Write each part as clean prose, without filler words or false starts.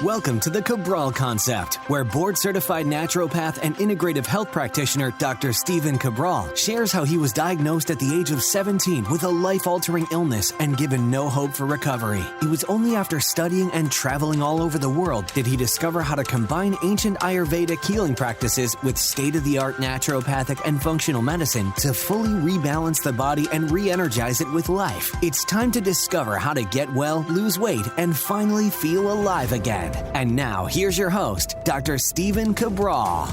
Welcome to the Cabral Concept, where board-certified naturopath and integrative health practitioner Dr. Cabral shares how he was diagnosed at the age of 17 with a life-altering illness and given no hope for recovery. It was only after studying and traveling all over the world did he discover how to combine ancient Ayurvedic healing practices with state-of-the-art naturopathic and functional medicine to fully rebalance the body and re-energize it with life. It's time to discover how to get well, lose weight, and finally feel alive again. And now, here's your host, Dr. Cabral.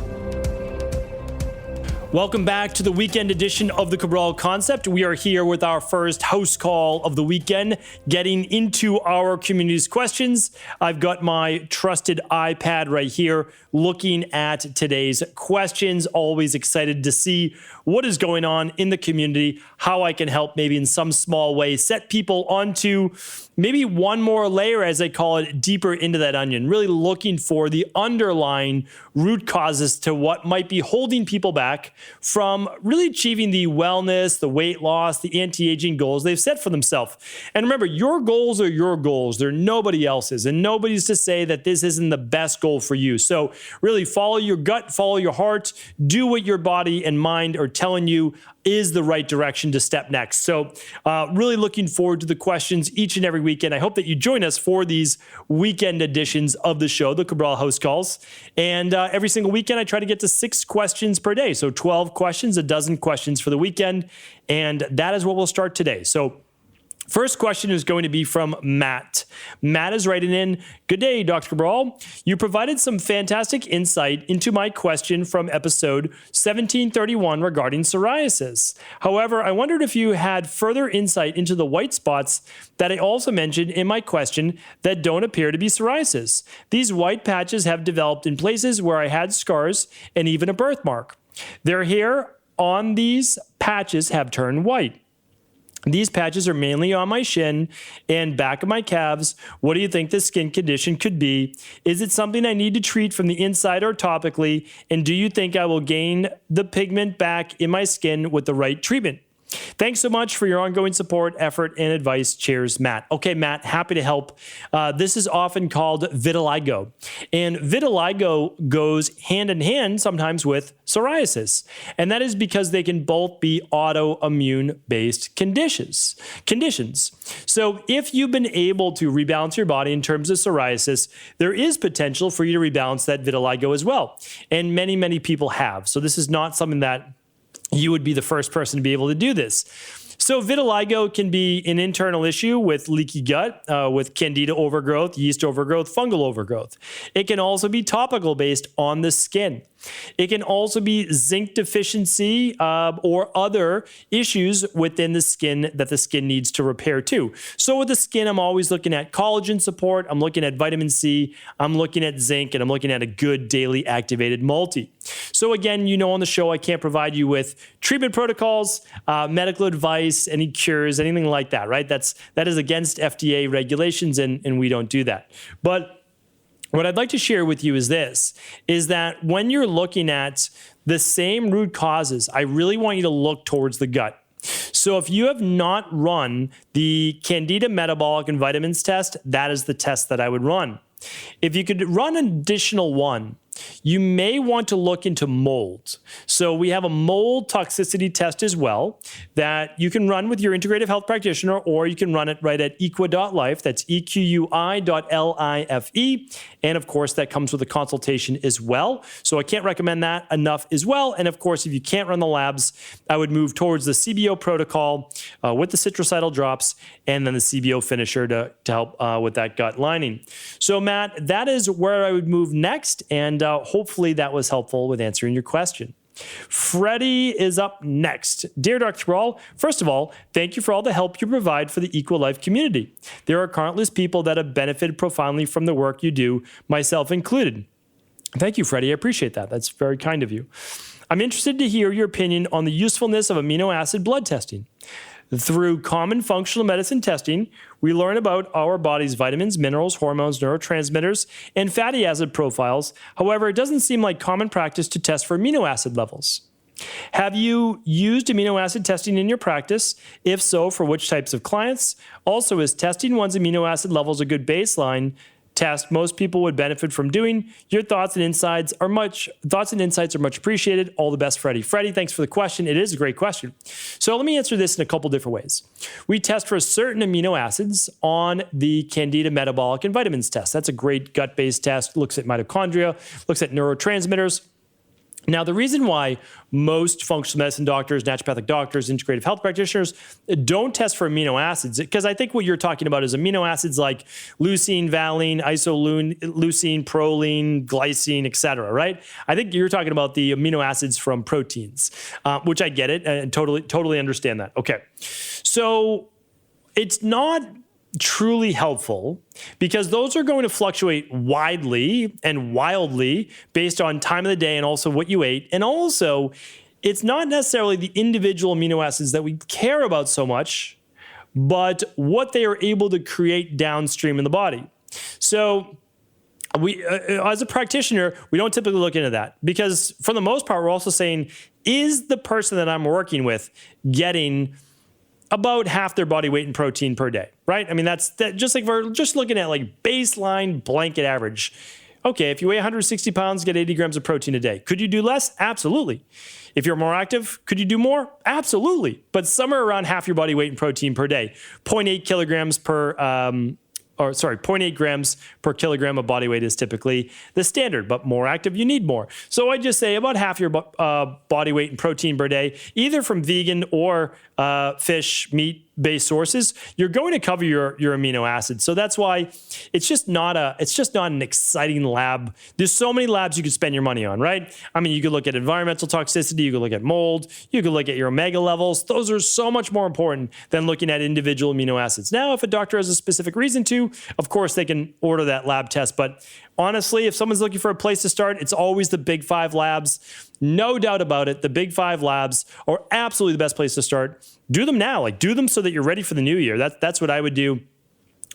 Welcome back to the weekend edition of the Cabral Concept. We are here with our first house call of the weekend, getting into our community's questions. I've got my trusted iPad right here looking at today's questions. Always excited to see what is going on in the community, how I can help maybe in some small way set people onto maybe one more layer, as I call it, deeper into that onion, really looking for the underlying root causes to what might be holding people back from really achieving the wellness, the weight loss, the anti-aging goals they've set for themselves. And remember, your goals are your goals. They're nobody else's, and nobody's to say that this isn't the best goal for you. So really follow your gut, follow your heart, do what your body and mind are telling you is the right direction to step next. So really looking forward to the questions each and every weekend. I hope that you join us for these weekend editions of the show, the Cabral House Calls. And every single weekend, I try to get to 6 questions per day. So 12 questions, a dozen questions for the weekend. And that is what we'll start today. So first question is going to be from Matt. Matt is writing in, "Good day, Dr. Cabral. You provided some fantastic insight into my question from episode 1731 regarding psoriasis. However, I wondered if you had further insight into the white spots that I also mentioned in my question that don't appear to be psoriasis. These white patches have developed in places where I had scars and even a birthmark. Their hair on these patches have turned white. These patches are mainly on my shin and back of my calves. What do you think this skin condition could be? Is it something I need to treat from the inside or topically? And do you think I will gain the pigment back in my skin with the right treatment? Thanks so much for your ongoing support, effort, and advice. Cheers, Matt." Okay, Matt, happy to help. This is often called vitiligo. And vitiligo goes hand in hand sometimes with psoriasis. And that is because they can both be autoimmune-based conditions. So if you've been able to rebalance your body in terms of psoriasis, there is potential for you to rebalance that vitiligo as well. And many, many people have. So this is not something that you would be the first person to be able to do this. So vitiligo can be an internal issue with leaky gut, with candida overgrowth, yeast overgrowth, fungal overgrowth. It can also be topical based on the skin. It can also be zinc deficiency or other issues within the skin that the skin needs to repair too. So with the skin, I'm always looking at collagen support, I'm looking at vitamin C, I'm looking at zinc, and I'm looking at a good daily activated multi. So again, you know on the show, I can't provide you with treatment protocols, medical advice, any cures, anything like that, right? That is against FDA regulations, and we don't do that. But what I'd like to share with you is this, is that when you're looking at the same root causes, I really want you to look towards the gut. So if you have not run the Candida metabolic and vitamins test, that is the test that I would run. If you could run an additional one, you may want to look into mold. So we have a mold toxicity test as well that you can run with your integrative health practitioner, or you can run it right at equi.life. That's EQUI.LIFE. And of course, that comes with a consultation as well. So I can't recommend that enough as well. And of course, if you can't run the labs, I would move towards the CBO protocol with the citricidal drops and then the CBO finisher to help with that gut lining. So Matt, that is where I would move next. And hopefully that was helpful with answering your question. Freddie is up next. "Dear Dr. Cabral, first of all, thank you for all the help you provide for the EquiLife community. There are countless people that have benefited profoundly from the work you do, myself included." Thank you, Freddie. I appreciate that. That's very kind of you. "I'm interested to hear your opinion on the usefulness of amino acid blood testing. Through common functional medicine testing, we learn about our body's vitamins, minerals, hormones, neurotransmitters, and fatty acid profiles. However, it doesn't seem like common practice to test for amino acid levels. Have you used amino acid testing in your practice? If so, for which types of clients? Also, is testing one's amino acid levels a good baseline test most people would benefit from doing. Your thoughts and insights are much appreciated. All the best, Freddie. Freddie, thanks for the question. It is a great question. So let me answer this in a couple different ways. We test for certain amino acids on the Candida metabolic and vitamins test. That's a great gut-based test. Looks at mitochondria, looks at neurotransmitters. Now, the reason why most functional medicine doctors, naturopathic doctors, integrative health practitioners don't test for amino acids, because I think what you're talking about is amino acids like leucine, valine, isoleucine, proline, glycine, et cetera, right? I think you're talking about the amino acids from proteins, which I get it and totally understand that. Okay, so it's not truly helpful because those are going to fluctuate widely and wildly based on time of the day and also what you ate. And also, it's not necessarily the individual amino acids that we care about so much, but what they are able to create downstream in the body. So we, as a practitioner, we don't typically look into that because for the most part, we're also saying, is the person that I'm working with getting about half their body weight in protein per day, right? I mean, that's just like we're just looking at like baseline blanket average. Okay, if you weigh 160 pounds, get 80 grams of protein a day. Could you do less? Absolutely. If you're more active, could you do more? Absolutely. But somewhere around half your body weight in protein per day, 0.8 grams per kilogram of body weight is typically the standard, but more active, you need more. So I just say about half your body weight in protein per day, either from vegan or fish, meat-based sources, you're going to cover your amino acids. So that's why it's just not an exciting lab. There's so many labs you could spend your money on, right? I mean, you could look at environmental toxicity, you could look at mold, you could look at your omega levels. Those are so much more important than looking at individual amino acids. Now, if a doctor has a specific reason to, of course, they can order that lab test. But honestly, if someone's looking for a place to start, it's always the big 5 labs. No doubt about it. The big 5 labs are absolutely the best place to start. Do them now. Like, do them so that you're ready for the new year. That's what I would do.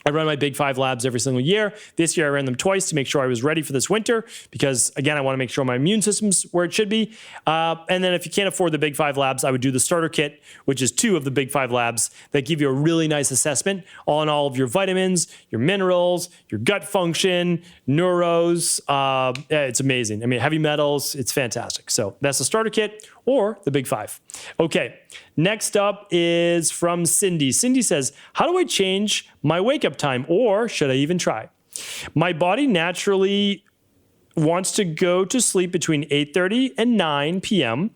I run my big 5 labs every single year. This year I ran them twice to make sure I was ready for this winter because, again, I want to make sure my immune system's where it should be. And then if you can't afford the big 5 labs, I would do the starter kit, which is 2 of the big 5 labs that give you a really nice assessment on all of your vitamins, your minerals, your gut function, neuros. It's amazing. I mean, heavy metals, it's fantastic. So that's the starter kit or the big 5. Okay, next up is from Cindy. Cindy says, how do I change my wake-up time, or should I even try? My body naturally wants to go to sleep between 8:30 and 9 p.m.,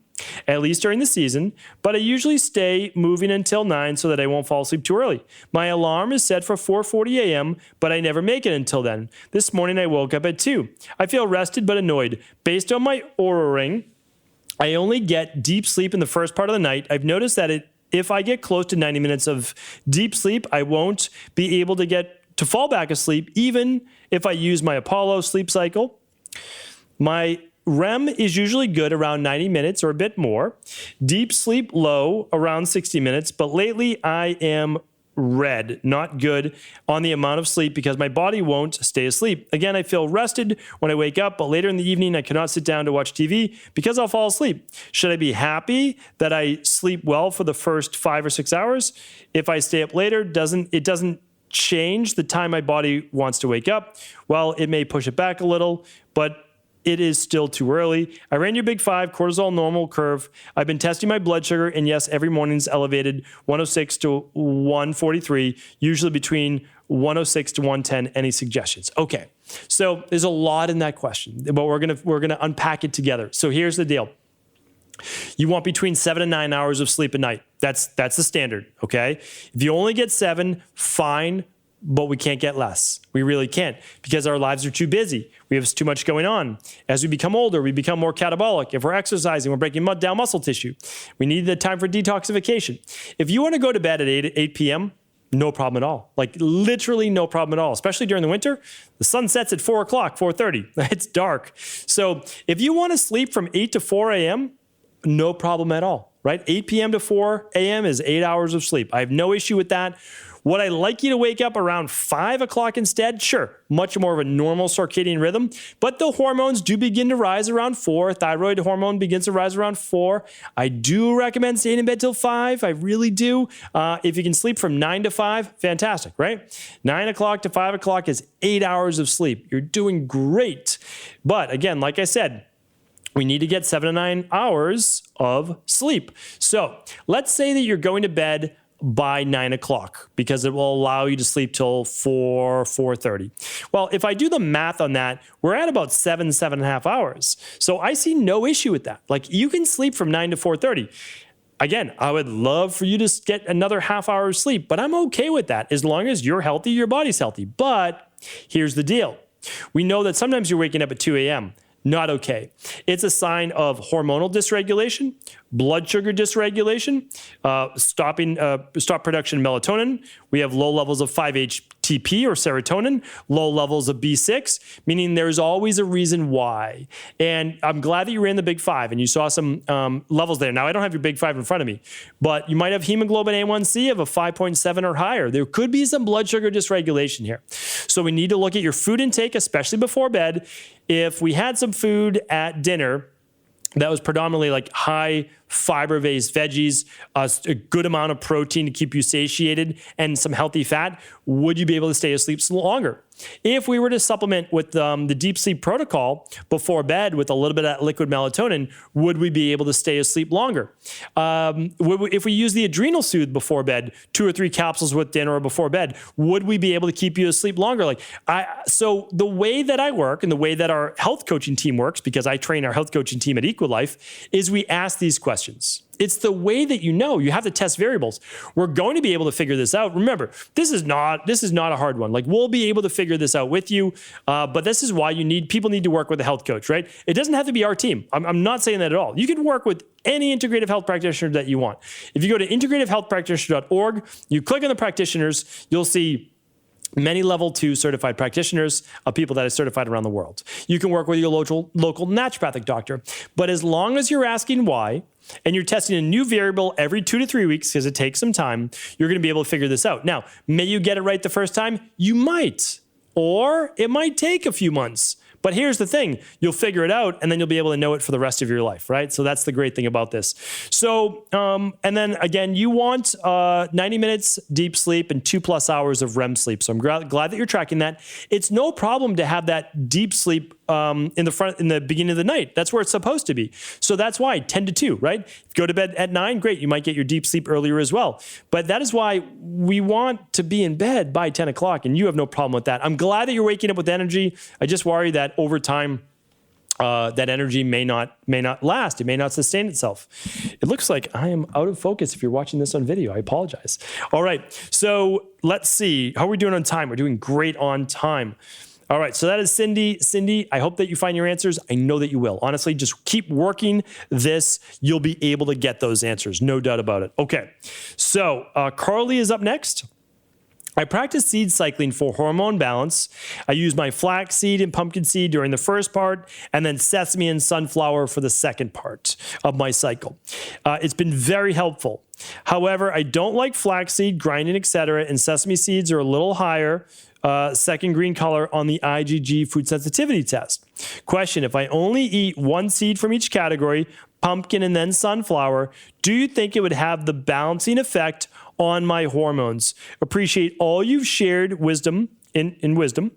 at least during the season, but I usually stay moving until 9 so that I won't fall asleep too early. My alarm is set for 4:40 a.m., but I never make it until then. This morning I woke up at 2. I feel rested but annoyed. Based on my Oura Ring, I only get deep sleep in the first part of the night. I've noticed that if I get close to 90 minutes of deep sleep, I won't be able to fall back asleep, even if I use my Apollo sleep cycle. My REM is usually good around 90 minutes or a bit more. Deep sleep low around 60 minutes, but lately I am red, not good on the amount of sleep because my body won't stay asleep. Again, I feel rested when I wake up, but later in the evening, I cannot sit down to watch TV because I'll fall asleep. Should I be happy that I sleep well for the first 5 or 6 hours? If I stay up later, it doesn't change the time my body wants to wake up. Well, it may push it back a little, but it is still too early. I ran your big 5 cortisol normal curve. I've been testing my blood sugar, and yes, every morning's elevated 106 to 143, usually between 106 to 110. Any suggestions? Okay, so there's a lot in that question, but we're gonna unpack it together. So here's the deal. You want between 7 and 9 hours of sleep a night. That's the standard, okay? If you only get 7, fine, but we can't get less. We really can't because our lives are too busy. We have too much going on. As we become older, we become more catabolic. If we're exercising, we're breaking down muscle tissue. We need the time for detoxification. If you want to go to bed at 8 p.m., no problem at all. Like literally no problem at all, especially during the winter. The sun sets at 4 o'clock, 4:30. It's dark. So if you want to sleep from 8 to 4 a.m., no problem at all, right? 8 p.m. to 4 a.m. is 8 hours of sleep. I have no issue with that. Would I like you to wake up around 5 o'clock instead? Sure, much more of a normal circadian rhythm, but the hormones do begin to rise around 4. Thyroid hormone begins to rise around 4. I do recommend staying in bed till 5. I really do. If you can sleep from 9 to 5, fantastic, right? 9 o'clock to 5 o'clock is 8 hours of sleep. You're doing great. But again, like I said, we need to get 7 to 9 hours of sleep. So let's say that you're going to bed by 9 o'clock because it will allow you to sleep till 4:30. Well, if I do the math on that, we're at about 7.5 hours. So I see no issue with that. Like, you can sleep from 9 to 4:30. Again, I would love for you to get another half hour of sleep, but I'm okay with that as long as you're healthy, your body's healthy. But here's the deal. We know that sometimes you're waking up at 2 a.m. Not okay. It's a sign of hormonal dysregulation, blood sugar dysregulation, stop production of melatonin. We have low levels of 5-HTP or serotonin, low levels of B6, meaning there's always a reason why. And I'm glad that you ran the Big Five and you saw some levels there. Now, I don't have your Big Five in front of me, but you might have hemoglobin A1C of a 5.7 or higher. There could be some blood sugar dysregulation here. So we need to look at your food intake, especially before bed. If we had some food at dinner that was predominantly like high fiber-based veggies, a good amount of protein to keep you satiated, and some healthy fat, would you be able to stay asleep longer? If we were to supplement with the deep sleep protocol before bed with a little bit of liquid melatonin, would we be able to stay asleep longer? If we use the adrenal soothe before bed, 2 or 3 capsules with dinner or before bed, would we be able to keep you asleep longer? So the way that I work and the way that our health coaching team works, because I train our health coaching team at Equilife, is we ask these questions. It's the way that you have to test variables. We're going to be able to figure this out. Remember, this is not a hard one. Like, we'll be able to figure this out with you, but this is why people need to work with a health coach, right? It doesn't have to be our team. I'm not saying that at all. You can work with any integrative health practitioner that you want. If you go to integrativehealthpractitioner.org, you click on the practitioners, you'll see many level 2 certified practitioners of people that are certified around the world. You can work with your local naturopathic doctor, but as long as you're asking why, and you're testing a new variable every 2 to 3 weeks, because it takes some time, you're going to be able to figure this out. Now, may you get it right the first time? You might, or it might take a few months. But here's the thing, you'll figure it out and then you'll be able to know it for the rest of your life, right? So that's the great thing about this. So, and then again, you want 90 minutes deep sleep and 2+ hours of REM sleep. So I'm glad that you're tracking that. It's no problem to have that deep sleep in the beginning of the night. That's where it's supposed to be. So that's why 10 to 2, right? If you go to bed at 9, great. You might get your deep sleep earlier as well. But that is why we want to be in bed by 10 o'clock, and you have no problem with that. I'm glad that you're waking up with energy. I just worry that over time, that energy may not last. It may not sustain itself. It looks like I am out of focus if you're watching this on video. I apologize. All right. So let's see. How are we doing on time? We're doing great on time. All right, so that is Cindy. Cindy, I hope that you find your answers. I know that you will. Honestly, just keep working this. You'll be able to get those answers, no doubt about it. Okay, so Carly is up next. I practice seed cycling for hormone balance. I use my flax seed and pumpkin seed during the first part, and then sesame and sunflower for the second part of my cycle. It's been very helpful. However, I don't like flaxseed, grinding, etc., and sesame seeds are a little higher, second green color on the IgG food sensitivity test. Question, if I only eat one seed from each category, pumpkin and then sunflower, do you think it would have the balancing effect on my hormones? Appreciate all you've shared wisdom in wisdom.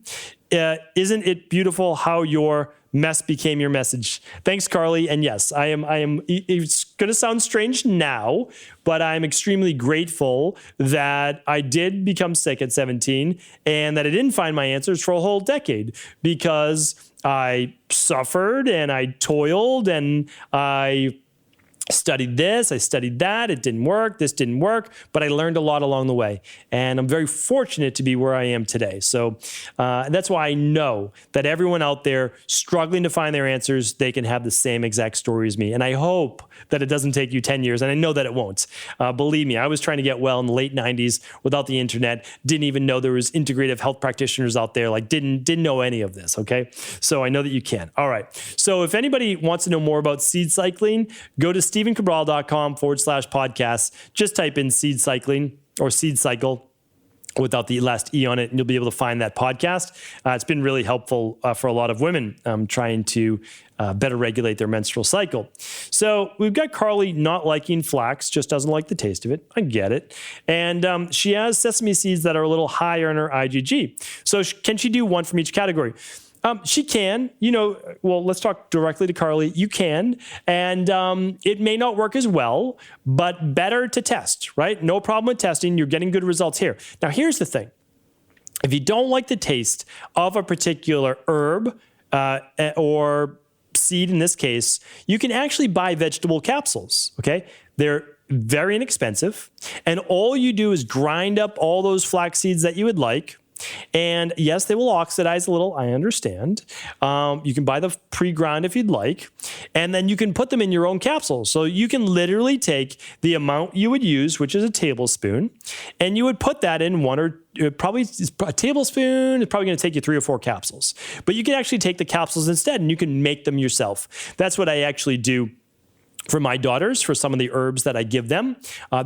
Isn't it beautiful how your mess became your message? Thanks, Carly. And yes, I am. It's going to sound strange now, but I'm extremely grateful that I did become sick at 17 and that I didn't find my answers for a whole decade, because I suffered and I toiled and I studied this, I studied that, it didn't work, this didn't work, but I learned a lot along the way. And I'm very fortunate to be where I am today. So that's why I know that everyone out there struggling to find their answers, they can have the same exact story as me. And I hope that it doesn't take you 10 years, and I know that it won't. Believe me, I was trying to get well in the late 90s without the internet, didn't even know there was integrative health practitioners out there, like didn't know any of this, okay? So I know that you can. All right. So if anybody wants to know more about seed cycling, go to StephenCabral.com/podcast. Just type in seed cycling or seed cycle, without the last E on it, and you'll be able to find that podcast. It's been really helpful for a lot of women trying to better regulate their menstrual cycle. So we've got Carly not liking flax, just doesn't like the taste of it. I get it. And she has sesame seeds that are a little higher in her IgG. So can she do one from each category? She can, well, let's talk directly to Carly. You can, and it may not work as well, but better to test, right? No problem with testing. You're getting good results here. Now, here's the thing. If you don't like the taste of a particular herb or seed in this case, you can actually buy vegetable capsules, okay? They're very inexpensive, and all you do is grind up all those flax seeds that you would like. And yes, they will oxidize a little. I understand. You can buy the pre-ground if you'd like, and then you can put them in your own capsules. So you can literally take the amount you would use, which is a tablespoon, and you would put that in probably a tablespoon. It's probably going to take you 3 or 4 capsules, but you can actually take the capsules instead, and you can make them yourself. That's what I actually do for my daughters, for some of the herbs that I give them.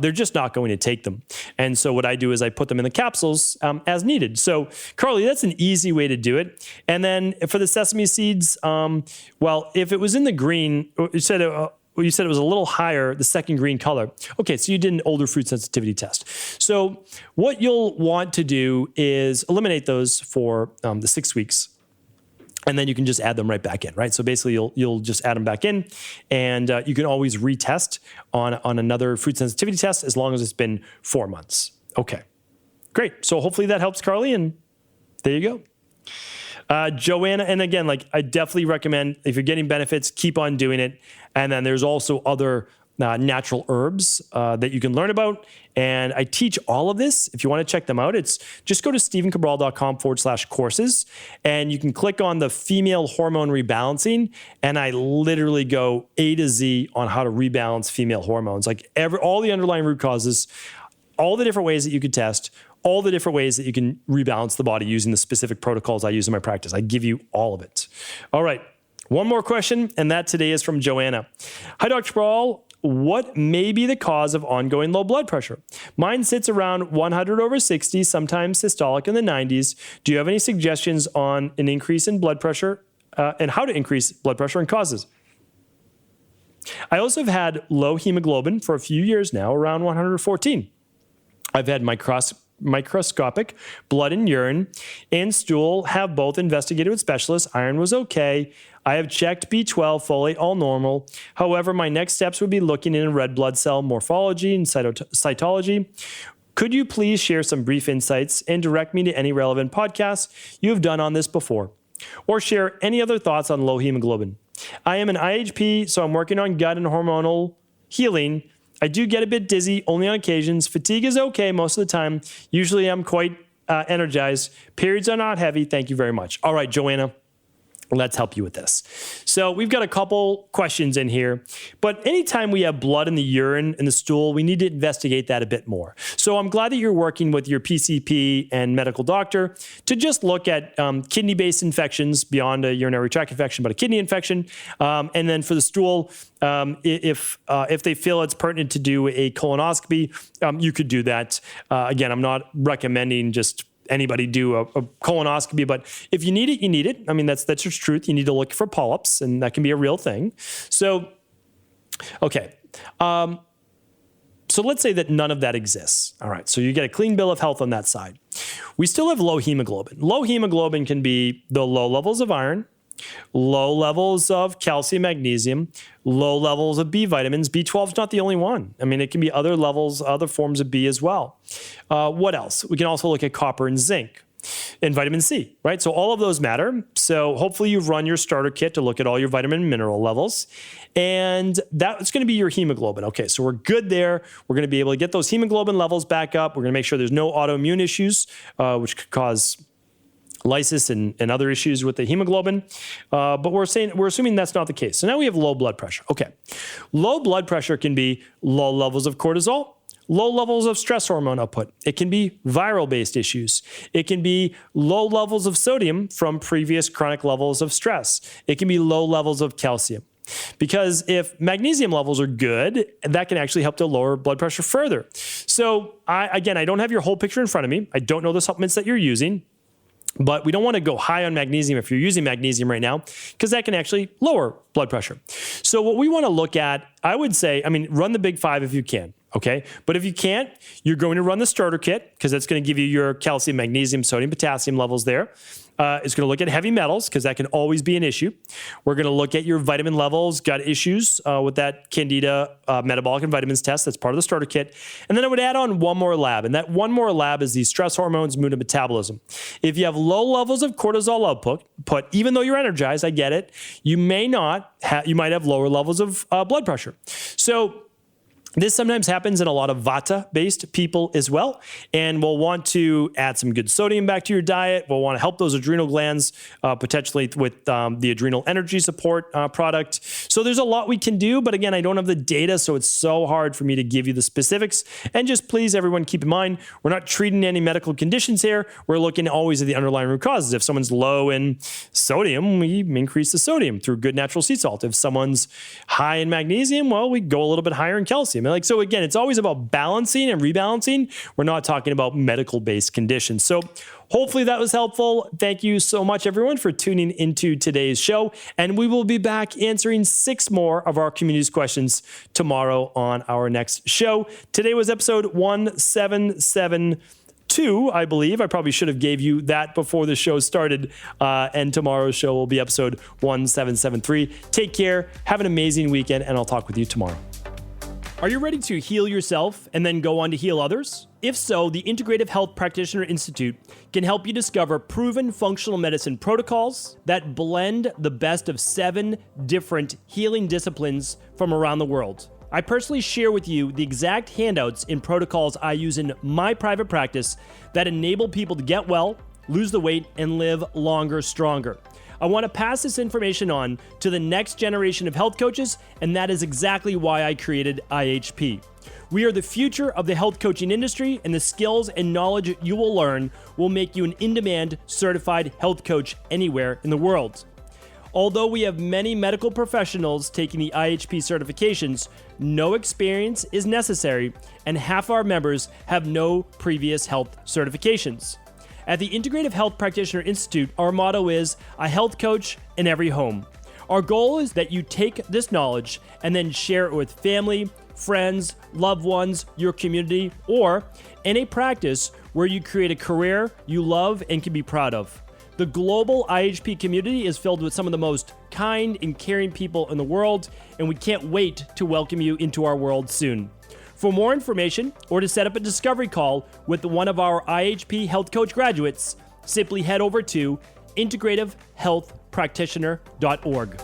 They're just not going to take them. And so what I do is I put them in the capsules as needed. So Carly, that's an easy way to do it. And then for the sesame seeds, well, if it was in the green, you said it was a little higher, the second green color. Okay, so you did an older fruit sensitivity test. So what you'll want to do is eliminate those for the 6 weeks. And then you can just add them right back in, right? So basically, you'll just add them back in, and you can always retest on another fruit sensitivity test as long as it's been 4 months. Okay, great. So hopefully that helps, Carly, and there you go. Joanna, and again, I definitely recommend, if you're getting benefits, keep on doing it. And then there's also other natural herbs that you can learn about. And I teach all of this. If you want to check them out, it's just go to stevencabral.com/courses, and you can click on the female hormone rebalancing. And I literally go A to Z on how to rebalance female hormones, all the underlying root causes, all the different ways that you could test, all the different ways that you can rebalance the body using the specific protocols I use in my practice. I give you all of it. All right. One more question, and that today is from Joanna. Hi, Dr. Cabral. What may be the cause of ongoing low blood pressure? Mine sits around 100/60, sometimes systolic in the 90s. Do you have any suggestions on an increase in blood pressure and how to increase blood pressure and causes? I also have had low hemoglobin for a few years now, around 114. I've had microscopic blood and urine and stool, have both investigated with specialists. Iron was okay. I have checked B12, folate, all normal. However, my next steps would be looking in red blood cell morphology and cytology. Could you please share some brief insights and direct me to any relevant podcasts you have done on this before? Or share any other thoughts on low hemoglobin? I am an IHP, so I'm working on gut and hormonal healing. I do get a bit dizzy, only on occasions. Fatigue is okay most of the time. Usually I'm quite energized. Periods are not heavy. Thank you very much. All right, Joanna. Let's help you with this. So we've got a couple questions in here, but anytime we have blood in the urine and the stool, we need to investigate that a bit more. So I'm glad that you're working with your PCP and medical doctor to just look at kidney-based infections beyond a urinary tract infection, but a kidney infection. And then for the stool, if they feel it's pertinent to do a colonoscopy, you could do that. Again, I'm not recommending just anybody do a colonoscopy, but if you need it, you need it. I mean, that's just truth. You need to look for polyps, and that can be a real thing. So, okay. So let's say that none of that exists. All right. So you get a clean bill of health on that side. We still have low hemoglobin. Low hemoglobin can be the low levels of iron, low levels of calcium, magnesium, low levels of B vitamins. B12 is not the only one. I mean, it can be other levels, other forms of B as well. What else? We can also look at copper and zinc and vitamin C, right? So all of those matter. So hopefully you've run your starter kit to look at all your vitamin and mineral levels. And that's going to be your hemoglobin. Okay, so we're good there. We're going to be able to get those hemoglobin levels back up. We're going to make sure there's no autoimmune issues, which could cause lysis and other issues with the hemoglobin. But we're assuming that's not the case. So now we have low blood pressure. Okay. Low blood pressure can be low levels of cortisol, low levels of stress hormone output. It can be viral-based issues. It can be low levels of sodium from previous chronic levels of stress. It can be low levels of calcium. Because if magnesium levels are good, that can actually help to lower blood pressure further. So I don't have your whole picture in front of me. I don't know the supplements that you're using. But we don't want to go high on magnesium if you're using magnesium right now, because that can actually lower blood pressure. So what we want to look at, I would say, run the big five if you can, okay? But if you can't, you're going to run the starter kit, because that's going to give you your calcium, magnesium, sodium, potassium levels there. It's going to look at heavy metals, because that can always be an issue. We're going to look at your vitamin levels, got issues with that Candida metabolic and vitamins test. That's part of the starter kit. And then I would add on one more lab. And that one more lab is the stress hormones, mood, and metabolism. If you have low levels of cortisol output, even though you're energized, I get it, you might have lower levels of blood pressure. So this sometimes happens in a lot of Vata-based people as well, and we'll want to add some good sodium back to your diet. We'll want to help those adrenal glands, potentially with the adrenal energy support product. So there's a lot we can do, but again, I don't have the data, so it's so hard for me to give you the specifics. And just please, everyone, keep in mind, we're not treating any medical conditions here. We're looking always at the underlying root causes. If someone's low in sodium, we increase the sodium through good natural sea salt. If someone's high in magnesium, well, we go a little bit higher in calcium. So again, it's always about balancing and rebalancing. We're not talking about medical-based conditions. So hopefully that was helpful. Thank you so much, everyone, for tuning into today's show. And we will be back answering 6 more of our community's questions tomorrow on our next show. Today was episode 1772, I believe. I probably should have gave you that before the show started. And tomorrow's show will be episode 1773. Take care. Have an amazing weekend, and I'll talk with you tomorrow. Are you ready to heal yourself and then go on to heal others? If so, the Integrative Health Practitioner Institute can help you discover proven functional medicine protocols that blend the best of 7 different healing disciplines from around the world. I personally share with you the exact handouts and protocols I use in my private practice that enable people to get well, lose the weight, and live longer, stronger. I want to pass this information on to the next generation of health coaches, and that is exactly why I created IHP. We are the future of the health coaching industry, and the skills and knowledge you will learn will make you an in-demand certified health coach anywhere in the world. Although we have many medical professionals taking the IHP certifications, no experience is necessary, and half our members have no previous health certifications. At the Integrative Health Practitioner Institute, our motto is a health coach in every home. Our goal is that you take this knowledge and then share it with family, friends, loved ones, your community, or in a practice where you create a career you love and can be proud of. The global IHP community is filled with some of the most kind and caring people in the world, and we can't wait to welcome you into our world soon. For more information or to set up a discovery call with one of our IHP Health Coach graduates, simply head over to integrativehealthpractitioner.org.